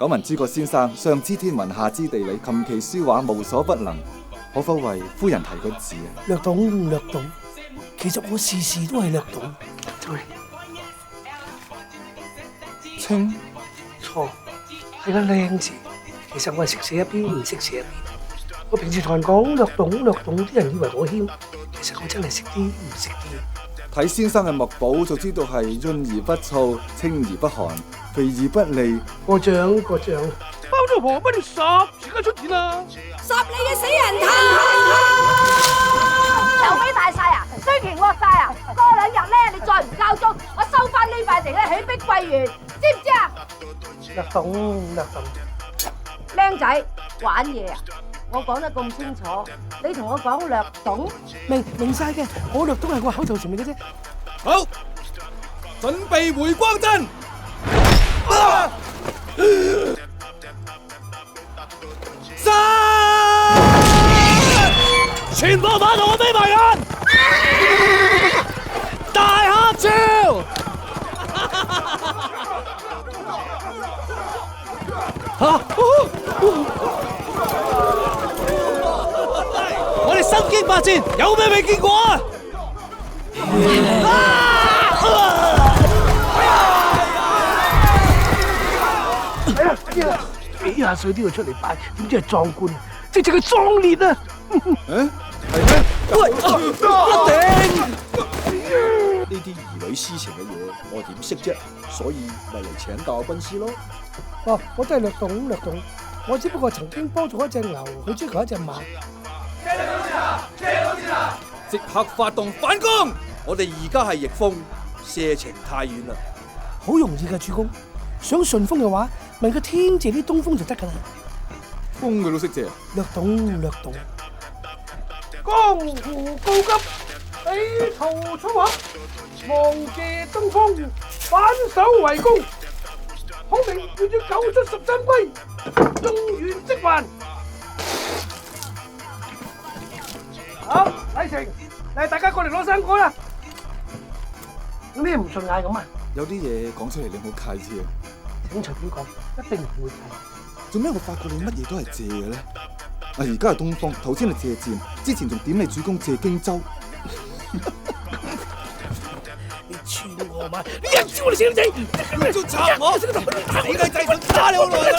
久聞諸葛先生上知天文下知地理，琴棋書畫無所不能，可否為夫人提個字啊？略懂略懂，其實我事事都係略懂。對，清錯，係個靚字。其實我係識寫一邊，唔識寫一邊。我平時同人講略懂略懂，啲人以為我謙，其實我真係識啲唔識啲。睇先生嘅墨寶就知道係潤而不燥，清而不寒，肥而不膩。過獎過獎，包租婆不如十時間出現啦！十你嘅死人頭！手尾大晒啊，衰權惡晒啊！過2日咧，你再唔交租，我收翻呢塊地咧起碧桂園，知唔知啊？略懂略懂。僆仔玩嘢啊！我講得咁清楚，你同我講略懂，明晒嘅，我略懂係我口頭禪嚟嘅啫。好，準備回光陣。全部馬同我眯埋眼，大黑超！我哋身經百戰，有咩未見過啊？幾廿歲都要出嚟拜，點知係壯官，直情係壯烈啊！係咩？喂，頂！呢啲兒女私情嘅嘢，我點識啫？所以咪嚟請教軍師咯。哦，我真係略懂略懂，我只不過曾經幫助一隻牛去追求一隻馬。即刻發動反攻！我哋而家係逆風，射程太遠啦。好容易嘅，主公。想順風嘅話，問個天借啲東風就得㗎啦。風佢都識借。略懂略懂。江湖告急，起曹操啊！望借東風，反手為攻。孔明要救出13歸，中原即還。好，禮成，嚟大家過嚟攞生果啦！有咩唔順眼咁啊？有啲嘢講出嚟你好介意啊！請隨便講，一定唔會介。做咩我發覺你乜嘢都係借嘅咧？啊，而家係東風，頭先係借箭，之前仲點你主公借荊州。你串我嘛？你一招你死仔！你仲插我？死雞仔想打你好耐啦！